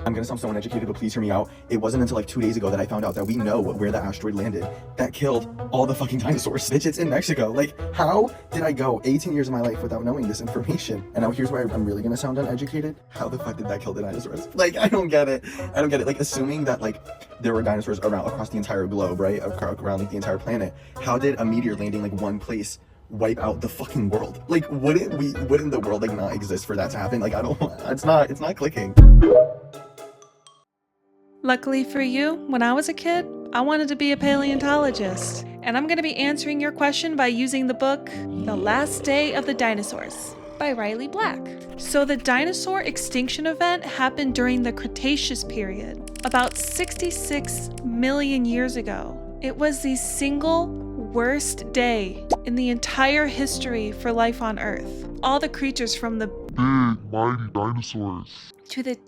I'm gonna sound so uneducated, but please hear me out. It wasn't until like 2 days ago that I found out that we know where the asteroid landed that killed all the fucking dinosaurs. Bitch, it's in Mexico. Like, how did I go 18 years of my life without knowing this information? And now here's where I'm really gonna sound uneducated. How the fuck did that kill the dinosaurs? Like, I don't get it. I don't get it. Like, assuming that like there were dinosaurs around across the entire globe, right? Around like the entire planet. How did a meteor landing like one place wipe out the fucking world? Like, wouldn't the world like not exist for that to happen? Like, I don't, it's not clicking. Luckily for you, when I was a kid, I wanted to be a paleontologist, and I'm going to be answering your question by using the book The Last Day of the Dinosaurs by Riley Black. So the dinosaur extinction event happened during the Cretaceous period, about 66 million years ago. It was the single worst day in the entire history for life on Earth. All the creatures from the big, mighty dinosaurs to the teeny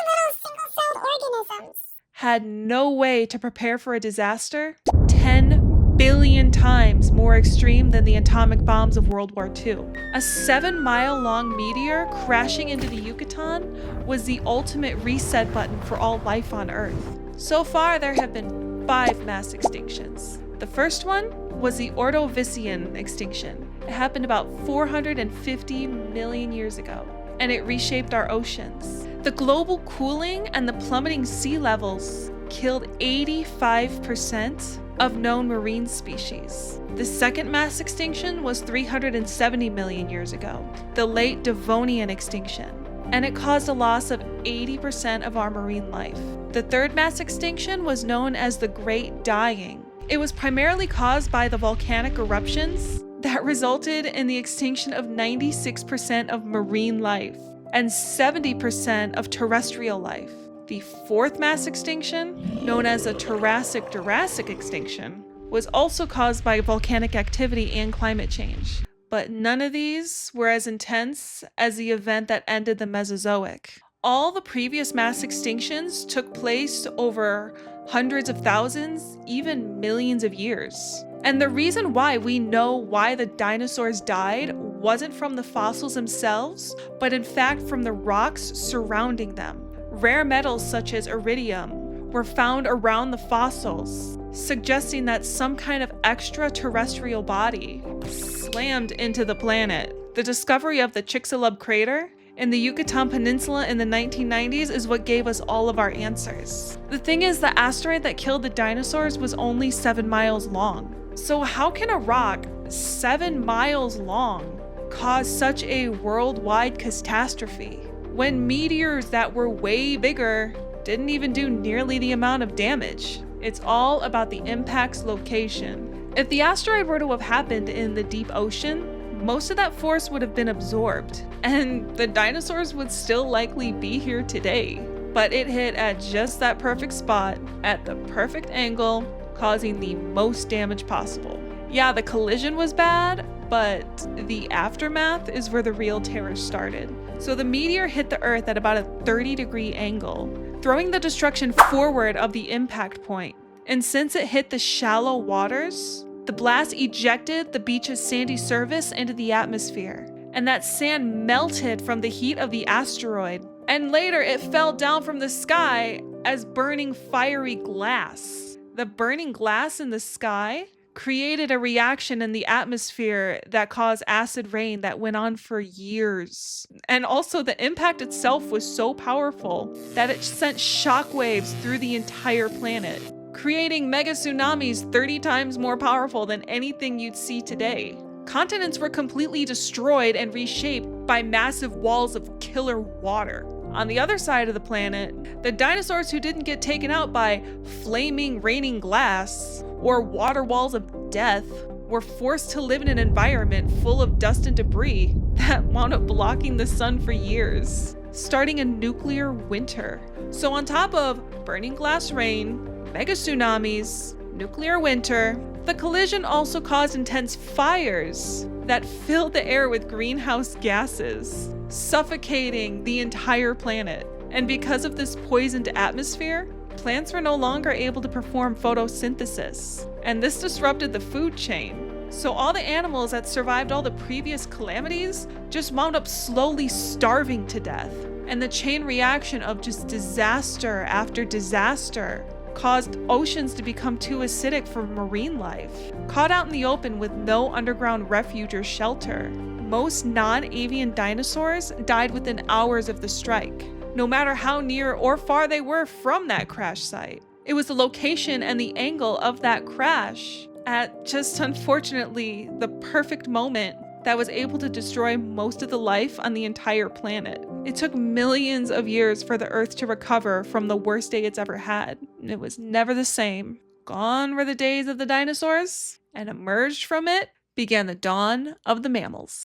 little single-celled organisms had no way to prepare for a disaster 10 billion times more extreme than the atomic bombs of World War II. A 7-mile-long meteor crashing into the Yucatan was the ultimate reset button for all life on Earth. So far, there have been 5 mass extinctions. The first one was the Ordovician extinction. It happened about 450 million years ago, and it reshaped our oceans. The global cooling and the plummeting sea levels killed 85% of known marine species. The second mass extinction was 370 million years ago, the late Devonian extinction, and it caused a loss of 80% of our marine life. The third mass extinction was known as the Great Dying. It was primarily caused by the volcanic eruptions that resulted in the extinction of 96% of marine life and 70% of terrestrial life. The fourth mass extinction, known as the Jurassic extinction, was also caused by volcanic activity and climate change. But none of these were as intense as the event that ended the Mesozoic. All the previous mass extinctions took place over hundreds of thousands, even millions of years. And the reason why we know why the dinosaurs died wasn't from the fossils themselves, but in fact from the rocks surrounding them. Rare metals such as iridium were found around the fossils, suggesting that some kind of extraterrestrial body slammed into the planet. The discovery of the Chicxulub crater in the Yucatan Peninsula in the 1990s is what gave us all of our answers. The thing is, the asteroid that killed the dinosaurs was only 7 miles long. So how can a rock 7 miles long cause such a worldwide catastrophe when meteors that were way bigger didn't even do nearly the amount of damage? It's all about the impact's location. If the asteroid were to have happened in the deep ocean, most of that force would have been absorbed, and the dinosaurs would still likely be here today. But it hit at just that perfect spot, at the perfect angle, causing the most damage possible. Yeah, the collision was bad, but the aftermath is where the real terror started. So the meteor hit the Earth at about a 30-degree angle, throwing the destruction forward of the impact point. And since it hit the shallow waters, the blast ejected the beach's sandy surface into the atmosphere, and that sand melted from the heat of the asteroid, and later it fell down from the sky as burning fiery glass. The burning glass in the sky created a reaction in the atmosphere that caused acid rain that went on for years. And also the impact itself was so powerful that it sent shockwaves through the entire planet, creating mega tsunamis 30 times more powerful than anything you'd see today. Continents were completely destroyed and reshaped by massive walls of killer water. On the other side of the planet, the dinosaurs who didn't get taken out by flaming raining glass or water walls of death were forced to live in an environment full of dust and debris that wound up blocking the sun for years, starting a nuclear winter. So on top of burning glass rain, mega tsunamis, nuclear winter, the collision also caused intense fires that filled the air with greenhouse gases, suffocating the entire planet. And because of this poisoned atmosphere, plants were no longer able to perform photosynthesis, and this disrupted the food chain. So all the animals that survived all the previous calamities just wound up slowly starving to death. And the chain reaction of just disaster after disaster caused oceans to become too acidic for marine life. Caught out in the open with no underground refuge or shelter, most non-avian dinosaurs died within hours of the strike, no matter how near or far they were from that crash site. It was the location and the angle of that crash at just unfortunately the perfect moment that was able to destroy most of the life on the entire planet. It took millions of years for the Earth to recover from the worst day it's ever had. It was never the same. Gone were the days of the dinosaurs, and emerged from it began the dawn of the mammals.